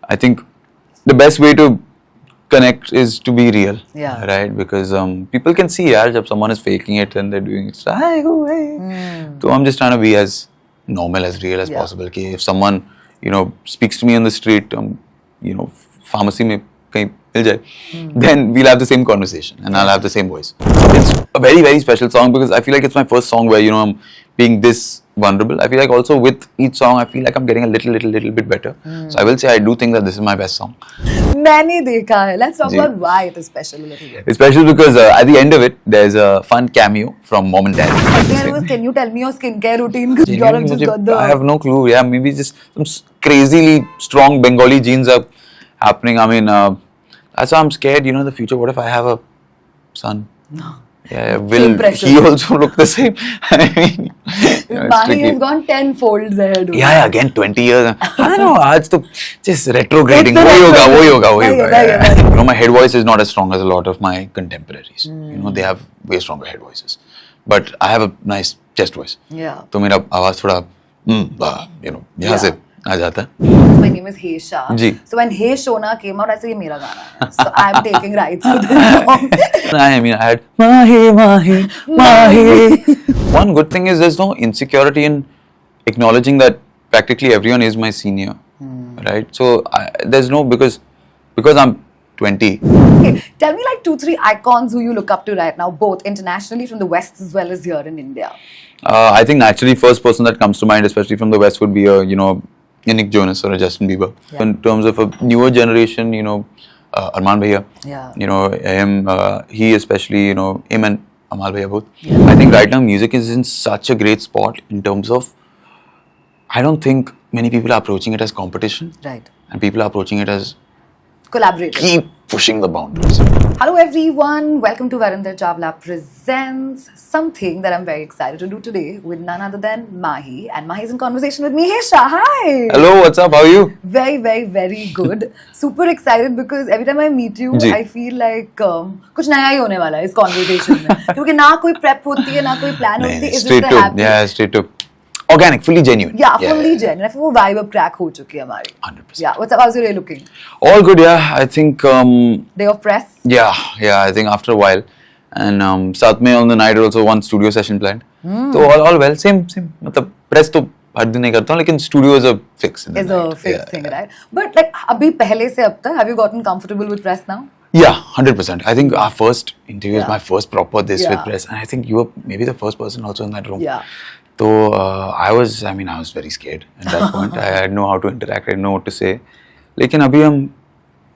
I think the best way to connect is to be real. Yeah. Right? Because people can see yaar, jab someone is faking it and they're doing it. Hi, oh, hey. So I'm just trying to be as normal, as real as possible. Ki if someone, speaks to me on the street, pharmacy mein kahin mil jaye, then we'll have the same conversation and I'll have the same voice. It's a very, very special song because I feel like it's my first song where, I'm being this vulnerable. I feel like also with each song, I feel like I'm getting a little bit better. So I will say I do think that this is my best song. मैंने देखा है. Let's talk about why it is special a little bit. It's special because at the end of it, there's a fun cameo from Mom and Dad. Can you tell me your skincare routine? You all have just got the... I have no clue. Yeah, maybe just some crazily strong Bengali genes are happening. I mean, that's why I'm scared. In the future, what if I have a son? No. Yeah, will he also look the same? I mean, Mahi has gone 10 folds ahead. Yeah, again 20 years. I don't know. Aaj to just retrograding. Wo yoga. My head voice is not as strong as a lot of my contemporaries. They have way stronger head voices. But I have a nice chest voice. Yeah. So my voice thoda, yahan se aa jata hai. My name is Hesha. So when Hey Shona came out, I said, "Ye mera gana hai." So I'm taking rights to this song. I mean, I had Mahi. One good thing is there's no insecurity in acknowledging that practically everyone is my senior, right? So there's no because I'm 20. Okay, tell me like 2-3 icons who you look up to right now, both internationally from the West as well as here in India. I think naturally first person that comes to mind, especially from the West, would be a Nick Jonas or a Justin Bieber. Yeah. In terms of a newer generation, Arman Bhaiya. Yeah. He especially, him and Amal Bhaiya both. Yeah. I think right now music is in such a great spot in terms of, I don't think many people are approaching it as competition. Right. And people are approaching it as collaborating. Keep pushing the boundaries. Hello everyone, welcome to Varinder Chawla presents something that I'm very excited to do today with none other than Mahi. And Mahi is in conversation with me. Hesha, hi! Hello, what's up? How are you? Very, very, very good. Super excited because every time I meet you, I feel like कुछ नया ही होने वाला है इस conversation में. क्योंकि ना कोई prep होती है, ना कोई plan होती है. It's just a happy. Yeah, straight to. Organic, fully genuine. Yeah, fully genuine. I feel वो vibe अब crack हो चुकी है हमारी. 100%. Yeah, what's up? How's your day looking? All good, yeah. I think. Day of press? Yeah. I think after a while, and साथ में on the night also one studio session planned. So all well, same. मतलब press तो हर दिन नहीं करता हूँ, लेकिन studio is a fix. Is a fixed thing, right? But like अभी पहले से अब तक, have you gotten comfortable with press now? Yeah, 100%. I think our first interview is my first proper with press, and I think you were maybe the first person also in that room. Yeah. So I was very scared at that point. I didn't know how to interact. I didn't know what to say. Lekin abhi I'm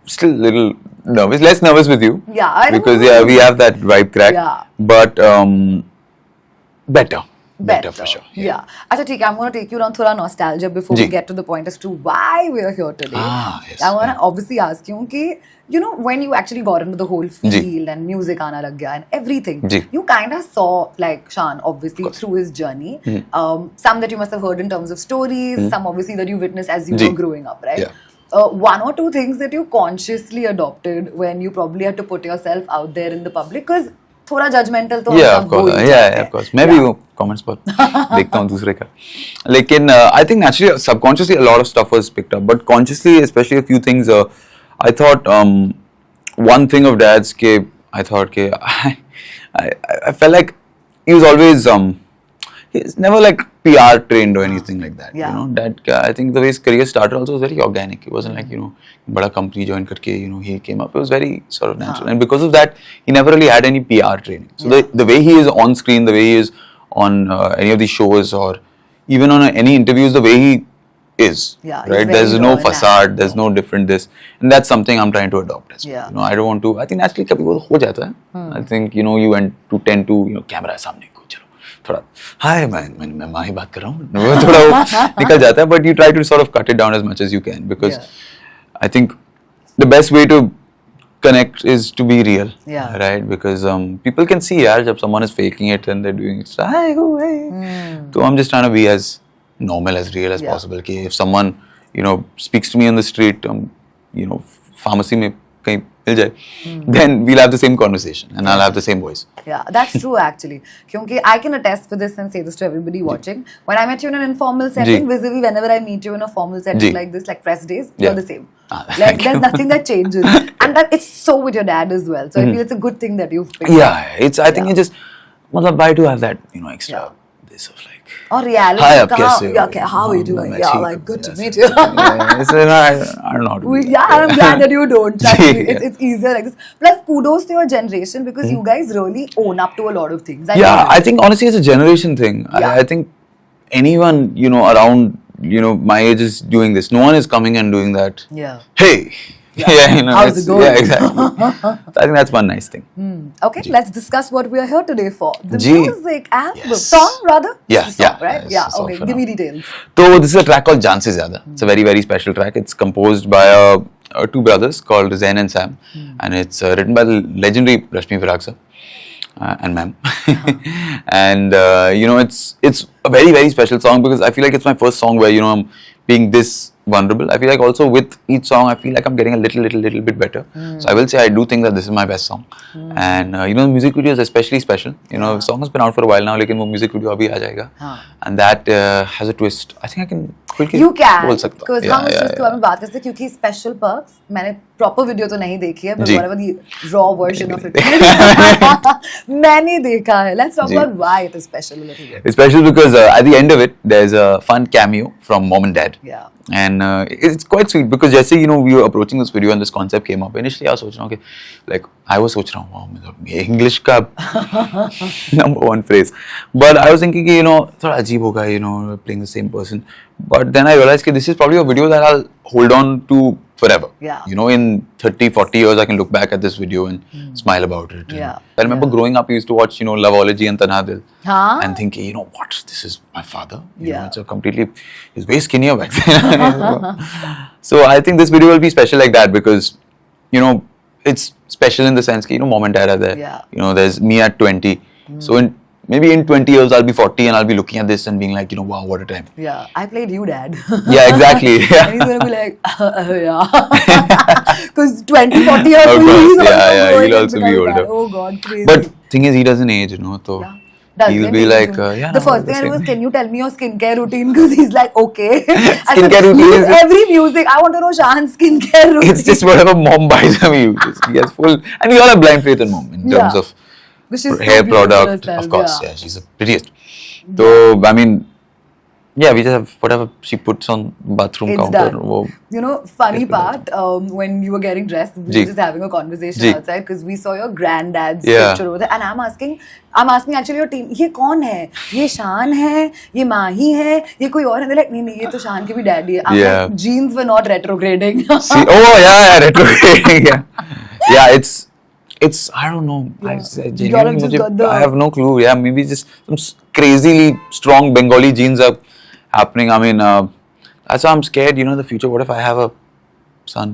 still a little nervous, less nervous with you. Yeah, because we have that vibe crack. Yeah. But better for sure. Yeah. Achha, theek, I'm going to take you around thoda nostalgia before we get to the point as to why we are here today. Yes. I want to obviously ask you ki, when you actually got into the whole field and music aana lag gaya and everything, you kind of saw like Shaan obviously through his journey. Some that you must have heard in terms of stories, some obviously that you witnessed as you were growing up, right? Yeah. One or two things that you consciously adopted when you probably had to put yourself out there in the public, because थोड़ा judgmental तो of course. मैं भी वो comments पर देखता हूँ दूसरे का. लेकिन I think naturally, subconsciously, a lot of stuff was picked up, but consciously, especially a few things. I thought one thing of Dad's ke I thought ke I felt like he was always he's never like PR trained or anything like that. Yeah. Dad, I think the way his career started also was very organic. It wasn't like bada company join karke he came up. It was very sort of natural, and because of that, he never really had any PR training. So the way he is on screen, the way he is on any of these shows or even on any interviews, the way he is, right? There's no facade, there's no different this, and that's something I'm trying to adopt as well. I don't want to. I think naturally kabhi wo ho jata hai. I think you tend to camera सामने को चलो थोड़ा hi मैं माही बात कर रहा हूँ, वो थोड़ा वो निकल जाता है, but you try to sort of cut it down as much as you can, because I think the best way to connect is to be real, right? Because people can see yaar, jab someone is faking it and they're doing it. Hi, oh, hey. So I'm just trying to be as normal, as real as possible. Ki if someone speaks to me on the street, pharmacy mein kahin mil jaye, then we'll have the same conversation and I'll have the same voice. Yeah, that's true actually. Kyunki I can attest for this and say this to everybody watching. When I met you in an informal setting, vis-a-vis whenever I meet you in a formal setting like this, like press days, you're the same. Like there's nothing that changes, and that it's so with your dad as well. So I feel it's a good thing that you've picked. Yeah, it's. I think it just. Matlab, why do I have that extra this of like. Or reality. Hi, kaise ho? Okay, how are you doing? Yeah, like good to meet you. I don't know how to do that. I'm glad that you don't. It's easier like this. Plus, kudos to your generation because you guys really own up to a lot of things. I think honestly it's a generation thing. I think anyone around my age is doing this. No one is coming and doing that. Yeah. Hey. How's it going? Yeah, exactly. So I think that's one nice thing. Okay, let's discuss what we are here today for. The Ji. music and the song, rather? Yeah, It's a song, yeah, right? it's Yeah, a song okay, for give now. me details. So this is a track called Jaan Se Zyada. It's a very, very special track. It's composed by two brothers called Zain and Sam. And it's written by the legendary Rashmi Virag sir. And ma'am. And it's a very, very special song because I feel like it's my first song where I'm being this vulnerable. I feel like also with each song I feel like I'm getting a little bit better. So I will say I do think that this is my best song. And the music video is especially special. The song has been out for a while now, lekin wo music video abhi aa jayega. And that has a twist. I think I can You can, बोल सकता हूँ. because हम उस चीज़ के बारे में बात करते हैं क्योंकि special perks मैंने proper video तो नहीं देखी है, but ji. whatever the raw version of it मैंने देखा है. Let's talk ji. about why it is special a little bit. It's special because at the end of it, there's a fun cameo from mom and dad. Yeah. And it's quite sweet because जैसे we were approaching this video and this concept came up. Initially I was सोच रहा हूँ कि like I was सोच रहा हूँ wow ये English का number one phrase. But I was thinking कि थोड़ा अजीब होगा playing the same person. But then I realized that this is probably a video that I'll hold on to forever. Yeah. In 30, 40 years, I can look back at this video and smile about it. Yeah. I remember growing up, I used to watch, Loveology and Tanha Dil. Huh? And thinking, what? This is my father. Yeah. It's a completely, he's way skinnier back then. So I think this video will be special like that because, it's special in the sense that, mom and dad are there. Yeah. There's me at 20. So maybe in 20 years, I'll be 40 and I'll be looking at this and being like, wow, what a time. Yeah, I played you, Dad. Yeah, exactly. And he's gonna be like, yeah. Because 20, 40 years Of old, course, he's yeah, also he'll also be becoming older. that. Oh God, crazy. But thing is, he doesn't age, so Does he'll it? be like, The first thing I was, can you tell me your skincare routine? Because he's like, okay. Skincare routine Use is- every music. I want to know Shahan's skincare routine. It's just whatever mom buys him, he uses. He has full, and we all have blind faith in mom in terms of But she's so hair beautiful product. herself, Of course, yeah. yeah, she's the prettiest. So, I mean, yeah, we just have whatever she puts on bathroom It's counter. done. Funny part, when you were getting dressed, we were just having a conversation ji. outside because we saw your granddad's Yeah. picture over there. And I'm asking actually your team, ये कौन है? ये शान है? ये माही है? ये कोई और है? They're like, नहीं, ये तो शान के भी daddy है. I'm Yeah. like, genes were not retrograding. See, yeah, retrograding. Yeah, it's I don't know. Yeah. Genuinely, just got the- I have no clue. Yeah, maybe just some crazily strong Bengali genes are happening. I mean, that's why I'm scared. The future. What if I have a son?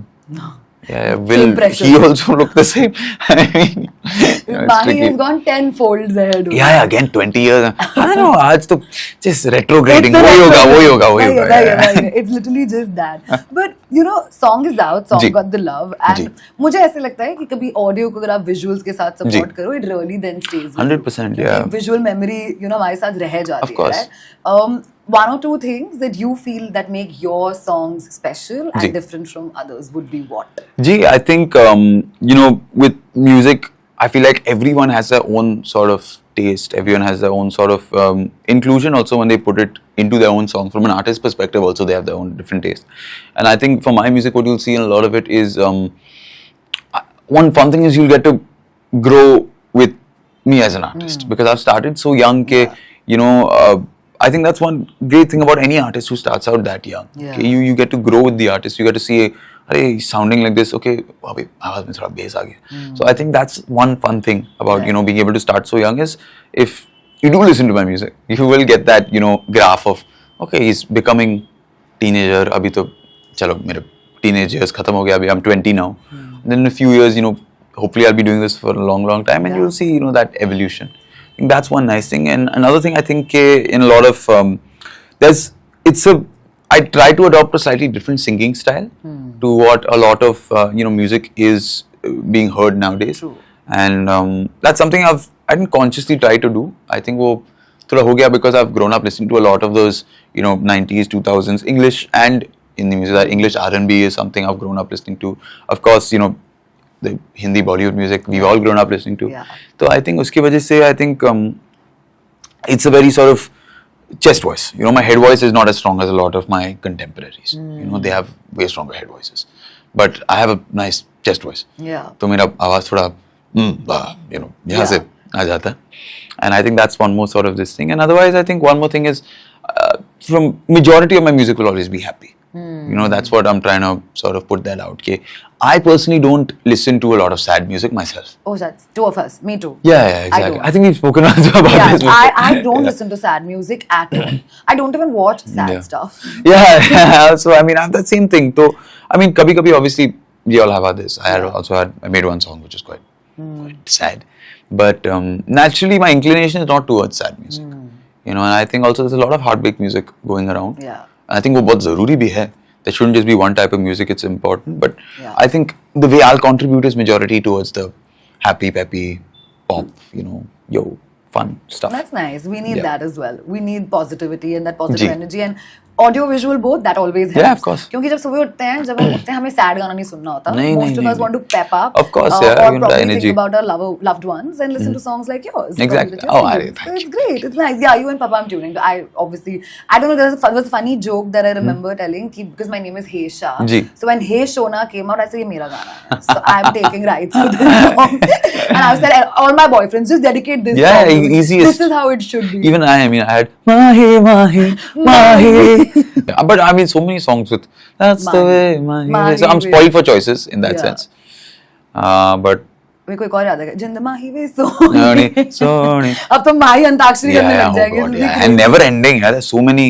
Yeah, will pressure. he also look the same? I mean, it's Mahi tricky. has gone 10 folds ahead. Yeah, again 20 years. I don't know. आज तो just retrograding. It's वही होगा. right. It's literally just that. But song is out, song ji. got the love, and जी. मुझे ऐसे लगता है कि कभी ऑडियो को अगर आप विजुअल्स के साथ जी. सपोर्ट करो, it really then stays with you. 100%, yeah. Visual memory, हमारे साथ रह जाती Of course. है, right? One or two things that you feel that make your songs special and ji. different from others would be what? Gee, I think with music, I feel like everyone has their own sort of taste. Everyone has their own sort of inclusion. Also, when they put it into their own song, from an artist's perspective, also they have their own different taste. And I think for my music, what you'll see in a lot of it is one fun thing is you'll get to grow with me as an artist because I've started so young. I think that's one great thing about any artist who starts out that young. Yeah. Okay, you get to grow with the artist. You get to see, hey, he's sounding like this. Okay, abhi आवाज में थोड़ा bass आ गया. So I think that's one fun thing about being able to start so young is if you do listen to my music, you will get that graph of okay, he's becoming teenager. अभी तो चलो मेरे teenage years खत्म हो गया. अभी I'm 20 now. And then in a few years, hopefully I'll be doing this for a long, long time, and you'll see that evolution. I think that's one nice thing. And another thing I think in a lot of I try to adopt a slightly different singing style to what a lot of music is being heard nowadays. True. And that's something I didn't consciously try to do. I think वो थोड़ा हो गया because I've grown up listening to a lot of those 90s 2000s English and Hindi music. That English R&B is something I've grown up listening to. Of course, you know, the Hindi Bollywood music we've all grown up listening to. Yeah. So I think uski wajah se I think it's a very sort of chest voice. You know, my head voice is not as strong as a lot of my contemporaries. You know, they have way stronger head voices. But I have a nice chest voice. Yeah. तो मेरा आवाज थोड़ा you know यहाँ से आ जाता है. And I think that's one more sort of this thing. And otherwise, I think one more thing is from majority of my music will always be happy. You know, that's what I'm trying to sort of put that out. Okay, I personally don't listen to a lot of sad music myself. Oh, that's two of us. Me too. Yeah, exactly. I think we've spoken also about Yeah, this. I don't listen to sad music at all. I don't even watch sad stuff. Yeah, so I mean, I have that same thing. So, I mean, kabhi obviously we all have had this. I made one song which is quite sad. But naturally, my inclination is not towards sad music. You know, and I think also there's a lot of heartbreak music going around. Yeah. I think वो बहुत ज़रूरी भी है. There shouldn't just be one type of music. It's important, but Yeah. I think the way I'll contribute is majority towards the happy, peppy, pop. You know, fun stuff. That's nice. We need Yeah. that as well. We need positivity and that positive ji. energy and audio visual both. That always helps. Yeah, of course. क्योंकि जब सुबह उठते हैं, जब हम उठते हैं, हमें sad गाना नहीं सुनना होता. नहीं, Most नहीं, of us नहीं. want to pep up. Of course, yeah, Or you know, the probably energy. think about our loved ones and listen to songs like yours. Exactly. That you're Oh, singing. thank So it's you. great. It's nice. Yeah, you and Papa, I'm tuning. I don't know. There was a funny joke that I remember telling because my name is Hesha. Ji. So when Hey Shona came out, I said, "ये मेरा गाना है." So I'm taking rights to this song. And I said, all my boyfriends just dedicate this Yeah, song to me. easiest. This is how it should be. Even I mean, I had Mahi, Mahi, Mahi. Yeah, but I mean, so many songs with that's the Mahi. way Mahi. Mahi So I'm way. spoiled for choices in that Yeah. sense. But मेरे को एक और याद है जिंद माही वे Sony, Soni Sony. अब तो माही antakshari Yeah, करने yeah, लग oh जाएंगे God, It'll be yeah. great. And never ending. Yeah, there's so many.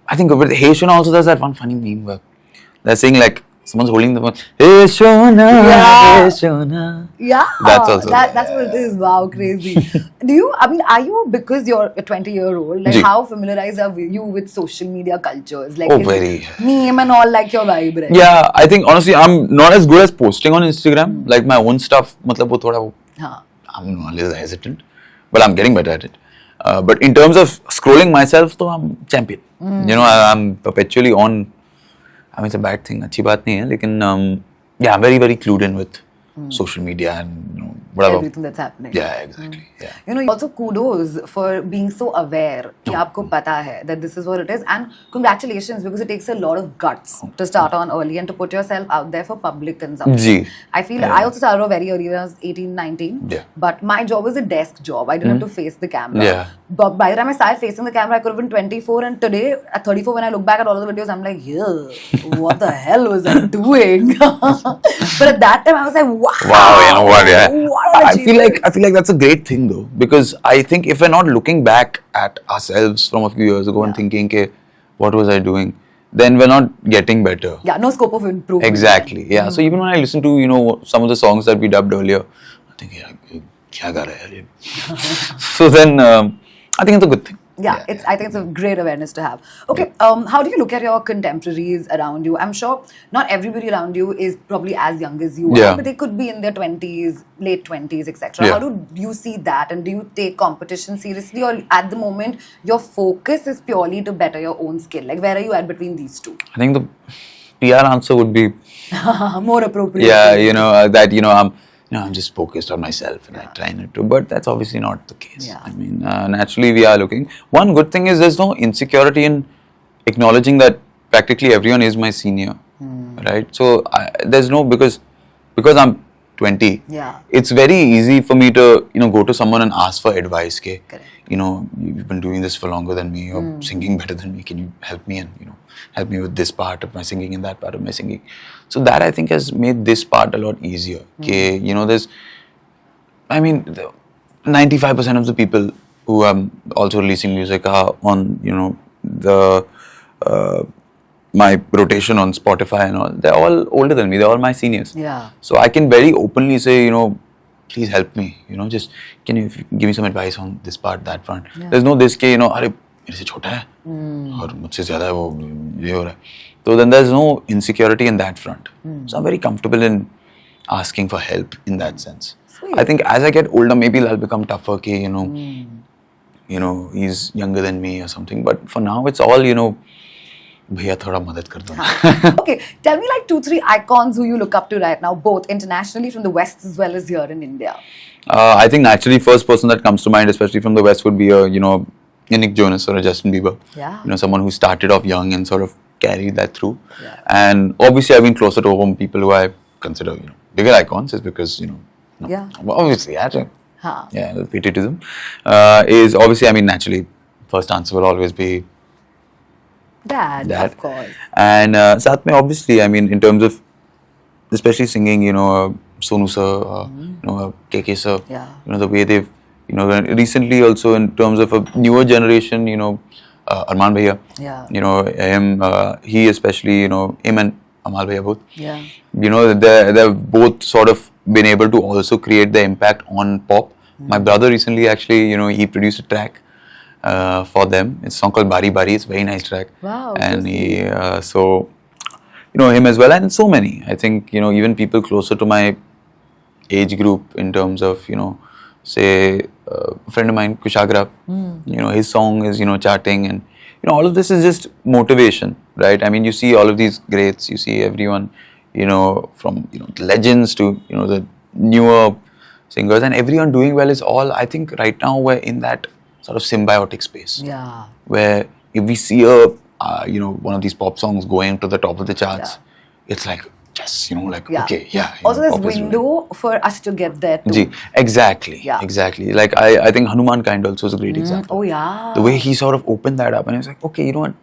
I think with Hesha also does that one funny meme where they're saying like someone's holding the phone. Hesha, Yeah. Hesha. Yeah, That's also that's what it is. Wow, crazy. Are you because you're a 20-year-old, like ji. how familiarized are you with social media cultures? Like Oh, is very. meme and all like your vibe, right? Yeah, I think honestly I'm not as good as posting on Instagram. Like my own stuff, मतलब वो थोड़ा वो हाँ. I'm a little hesitant, but I'm getting better at it. But in terms of scrolling myself, though, I'm champion. You know, I'm perpetually on. I mean, it's a bad thing. अच्छी बात नहीं है, लेकिन yeah, I'm very, very clued in with social media and you know whatever. Everything that's happening. Yeah, exactly. Yeah. You know, also kudos for being so aware कि आपको पता है that this is what it is, and congratulations because it takes a lot of guts to start on early and to put yourself out there for public consumption. Ji. I feel I also started off very early when I was 18, 19. Yeah. But my job was a desk job. I didn't have to face the camera. Yeah. But by the time I started facing the camera, I could have been 24. And today, at 34, when I look back at all of the videos, I'm like, yeah, what the hell was I doing? But at that time, I was like, wow. Wow, you know what? Yeah. What an achievement. I feel like that's a great thing though, because I think if we're not looking back at ourselves from a few years ago and thinking, "Okay, what was I doing?" then we're not getting better. Yeah, no scope of improvement. Exactly. Yeah. So even when I listen to some of the songs that we dubbed earlier, I think क्या गा रहा है यार ये? So then I think it's a good thing. Yeah, I think it's a great awareness to have. Okay, how do you look at your contemporaries around you? I'm sure not everybody around you is probably as young as you are, but they could be in their 20s, late 20s, etc. Yeah. How do you see that, and do you take competition seriously, or at the moment your focus is purely to better your own skill? Like, where are you at between these two? I think the PR answer would be More appropriate. yeah, that I'm just focused on myself and I try not to, but that's obviously not the case. Yeah. I mean, naturally we are looking. One good thing is there's no insecurity in acknowledging that practically everyone is my senior, right? So there's no because I'm 20. Yeah. It's very easy for me to go to someone and ask for advice. Correct. You've been doing this for longer than me. You're singing better than me. Can you help me and help me with this part of my singing and that part of my singing? So that I think has made this part a lot easier. There's, 95% of the people who are also releasing music are on my rotation on Spotify and all. They're all older than me. They're all my seniors. Yeah. So I can very openly say, please help me. Just can you give me some advice on this part, that front. Yeah. There's no this ke अरे मेरे से छोटा है और मुझसे ज़्यादा है वो ये हो रहा है. So then there's no insecurity in that front. So I'm very comfortable in asking for help in that sense. Sweet. I think as I get older, maybe I'll become tougher. Ke, he's younger than me or something. But for now, it's all भैया थोड़ा मदद कर दो. Okay, tell me like 2-3 icons who you look up to right now, both internationally from the West as well as here in India. I think naturally first person that comes to mind, especially from the West, would be a Nick Jonas or a Justin Bieber. Yeah. Someone who started off young and sort of carried that through. Yeah. And obviously I've been closer to home people who I consider bigger icons, is because Yeah. well, obviously Huh. yeah, patriotism is obviously, I mean, naturally first answer will always be Dad, Dad. of course. And साथ में obviously, I mean, in terms of especially singing, Sonu sir, KK sir, Yeah. the way they've, recently also in terms of a newer generation, Arman Bhaiya, Yeah. he especially, him and Amal Bhaiya both, Yeah. they've both sort of been able to also create the impact on pop. My brother recently actually, he produced a track for them. It's a song called Bari Bari. It's a very nice track. Wow, And so he, so, him as well, and so many. I think, even people closer to my age group in terms of, say, a friend of mine, Kushagra, his song is, charting, and, all of this is just motivation, right? I mean, you see all of these greats, you see everyone, from, legends to, the newer singers, and everyone doing well is all, I think right now we're in that sort of symbiotic space. Yeah. Where if we see one of these pop songs going to the top of the charts, it's like, yes, Yeah. okay, yeah. Also, there's pop is window for us to get there too. Ji, exactly, Yeah. exactly. Like I think Hanuman Kind also is a great example. Oh yeah. The way he sort of opened that up, and he was like, okay, you know what?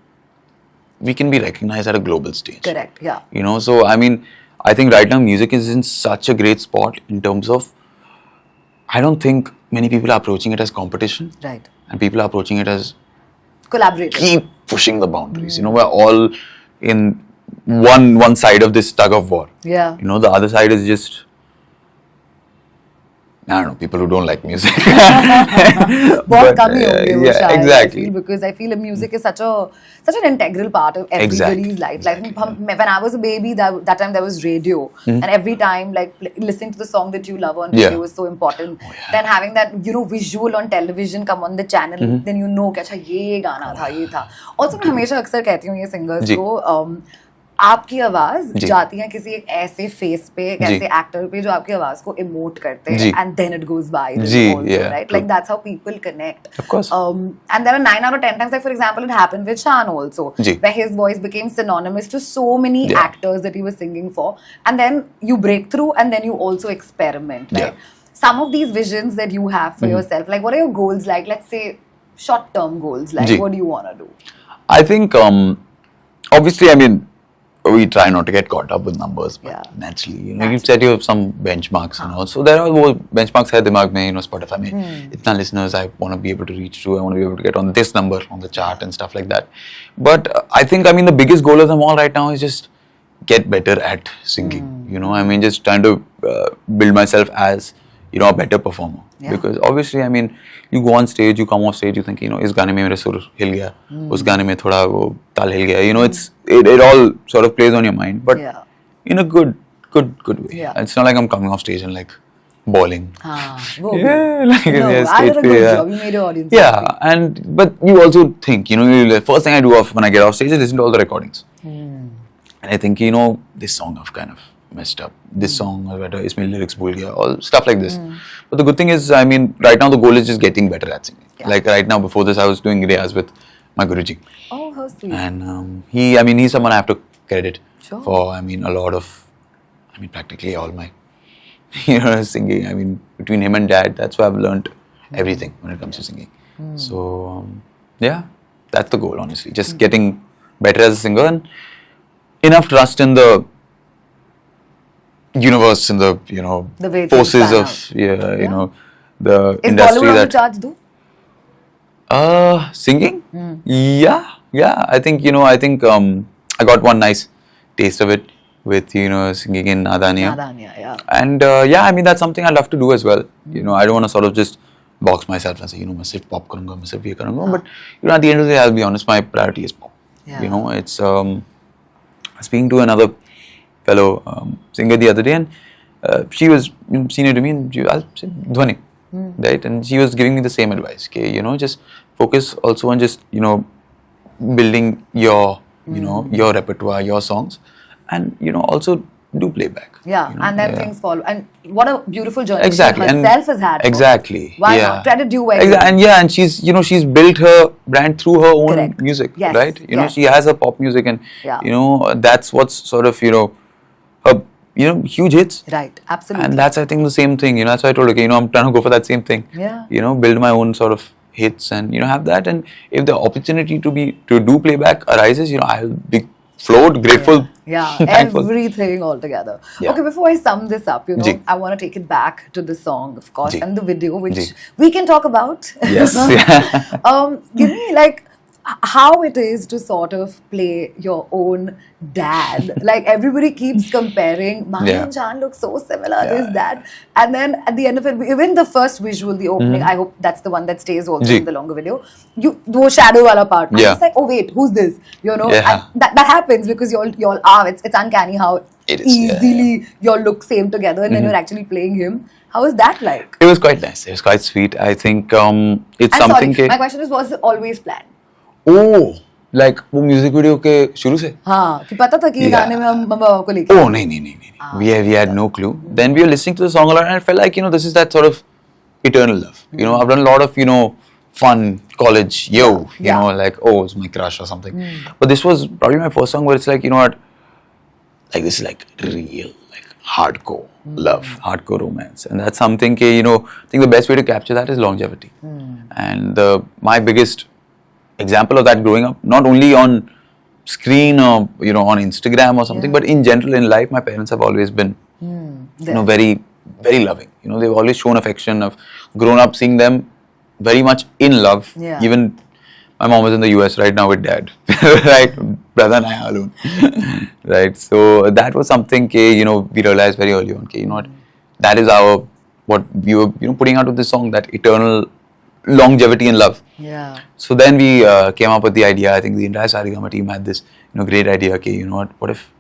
We can be recognized at a global stage. Correct. Yeah. So I mean, I think right now music is in such a great spot in terms of, I don't think many people are approaching it as competition. Right. And people are approaching it as Collaborative. keep pushing the boundaries. We're all in one side of this tug of war. Yeah. The other side is just, I don't know, people who don't like music. बहुत कम ही होंगे वो yeah, शायद, exactly. I feel, because I feel music is such an integral part of everybody's Exactly. life. Like when I was a baby, that time there was radio, and every time like listening to the song that you love on radio Yeah. was so important. Then having that visual on television come on the channel, then कि अच्छा ये गाना था, ये था. Also मैं हमेशा अक्सर कहती हूँ ये singers जी. को आपकी आवाज जी. जाती है किसी एक ऐसे फेस पे, एक जी. ऐसे एक्टर पे जो आपकी आवाज को इमोट करते जी. हैं, and then it goes viral ji, also, yeah, right? true. Like that's how people connect. Of course. And there are 9 out of 10 times, like for example, it happened with Shaan also, ji. where his voice became synonymous to so many Yeah. actors that he was singing for, and then you break through, and then you also experiment, right? Yeah. Some of these visions that you have for yourself, like what are your goals like? Let's say short-term goals, like ji. what do you want to do? I think, obviously, I mean, we try not to get caught up with numbers, but Yeah. naturally, you set you some benchmarks and all. So there are वो benchmarks है दिमाग में, Spotify में इतना listeners I want to be able to reach to, I want to be able to get on this number on the chart and stuff like that. But I think, I mean, the biggest goal of them all right now is just get better at singing. I mean, just trying to build myself as a better performer. Yeah. Because obviously, I mean, you go on stage, you come off stage, you think, इस गाने में मेरा सुर हिल गया, उस गाने में थोड़ा वो ताल हिल गया. It all sort of plays on your mind, but Yeah. in a good way. Yeah. It's not like I'm coming off stage and like bawling. वो Yeah, like no, yeah, I did a stage good yeah. job. You made your audience Yeah, happy. but you also think, the first thing I do when I get off stage is listen to all the recordings. And I think, this song I've kind of messed up. This song, isme lyrics bhul gaya, all stuff like this. But the good thing is, I mean, right now the goal is just getting better at singing. Yeah. Like right now, before this, I was doing riyaz with my Guruji. Oh, how sweet. And he's someone I have to credit Sure. for, practically all my, singing. I mean, between him and Dad, that's where I've learned everything when it comes to singing. So, yeah, that's the goal, honestly. Just getting better as a singer and enough trust in the universe, in the, The way forces things of, pan the Is industry Bollywood on the that... charts though? Singing? Yeah. I think, I got one nice taste of it with, singing in Nadania. Nadania, yeah. And I mean, that's something I'd love to do as well. I don't want to sort of just box myself and say, मैं सिर्फ pop करूँगा, मैं सिर्फ ये करूँगा. But, at the end of the day, I'll be honest, my priority is pop. Yeah. It's, I was speaking to another fellow singer the other day, and she was senior to me, and I'll say Dhwani, right? And she was giving me the same advice, okay, just focus also on just, building your you know, your repertoire, your songs, and you know, also do playback. Yeah, you know? and then things follow. And what a beautiful journey Exactly. she herself has had. Exactly. Why yeah. not? Credit due where And she's, you know, she's built her brand through her own Correct. music, Yes. right? You know, Yes. she has her pop music, and you know, that's what's sort of, you know, her, you know, huge hits. Right, absolutely. And that's, I think, the same thing. You know, that's why I told her, okay, you know, I'm trying to go for that same thing. Yeah. You know, build my own sort of hits, and you know, have that. And if the opportunity to do playback arises, you know, I'll be floored, grateful, Yeah, thankful. everything altogether. Yeah. Okay, before I sum this up, you know, Ji. I want to take it back to the song, of course, Ji. and the video, which Ji. we can talk about. Yes. Give me like how it is to sort of play your own dad. Like everybody keeps comparing, Mahi and Shaan look so similar, this, that. And then at the end of it, even the first visual, the opening, I hope that's the one that stays also in the longer video. The shadow wala part. I was like, oh wait, who's this? You know, and that happens because y'all are. It's uncanny how easily y'all look same together, and then you're actually playing him. How was that like? It was quite nice. It was quite sweet. I think it's And something. Sorry, my question is, was it always planned? Oh, like वो music video के शुरू से? हाँ, कि पता था कि ये गाने में हम मम्मा पापा को लेके. Oh, नहीं. We had no clue. Then we were listening to the song a lot, and I felt like, you know, this is that sort of eternal love. You know, I've done a lot of, you know, fun college, you know, like, oh, it's my crush or something. But this was probably my first song where it's like, you know what, like this is like real, like hardcore love, hardcore romance. And that's something, you know, I think the best way to capture that is longevity. And my biggest example of that growing up, not only on screen or, you know, on Instagram or something, but in general in life, my parents have always been, you know, very, very loving. You know, they've always shown affection. I've grown up seeing them very much in love. Even my mom is in the US right now with dad, right? Brother and I alone, right? So that was something, you know, we realized very early on, you know what, that is what we were, you know, putting out with this song, that eternal longevity in love. Yeah. So then we came up with the idea. I think the entire Sarigama team had this, you know, great idea. Okay, you know what if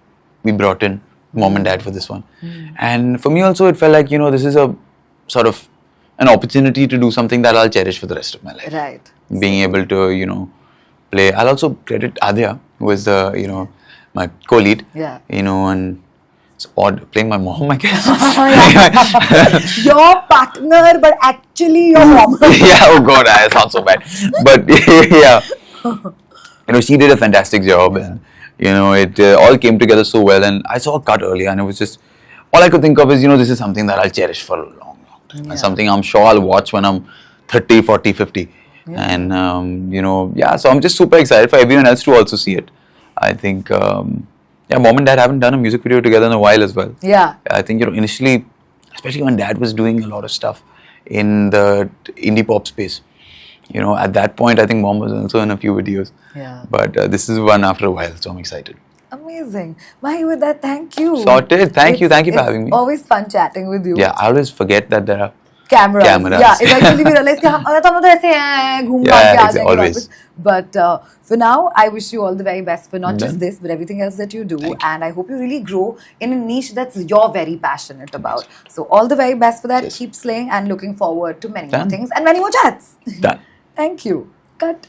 we brought in mom and dad for this one? And for me also, it felt like, you know, this is a sort of an opportunity to do something that I'll cherish for the rest of my life. Right. Being able to, you know, play. I'll also credit Adya, who is the, you know, my co-lead. Yeah. You know, and it's odd playing my mom, I guess. Your partner, but actually your mom. Yeah, oh god, I sound so bad. But yeah, you know, she did a fantastic job, and you know, it all came together so well. And I saw a cut earlier, and it was just, all I could think of is, you know, this is something that I'll cherish for a long time, and something I'm sure I'll watch when I'm 30, 40, 50. And you know, so I'm just super excited for everyone else to also see it. I think mom and dad haven't done a music video together in a while as well. Yeah. I think, you know, initially, especially when dad was doing a lot of stuff in the indie pop space, you know, at that point, I think mom was also in a few videos. Yeah. But this is one after a while, so I'm excited. Amazing. Mahi, with that, thank you. Sorted. Thank you for having me. Always fun chatting with you. Yeah, I always forget that there are cameras. Yeah, eventually we realize कि हम तो ऐसे हैं घूम भाग के आ जाएंगे always. But for now, I wish you all the very best for not just this, but everything else that you do. And I hope you really grow in a niche that's you're very passionate about. So all the very best for that. Keep slaying, and looking forward to many more things and many more chats. Done. Thank you. Cut.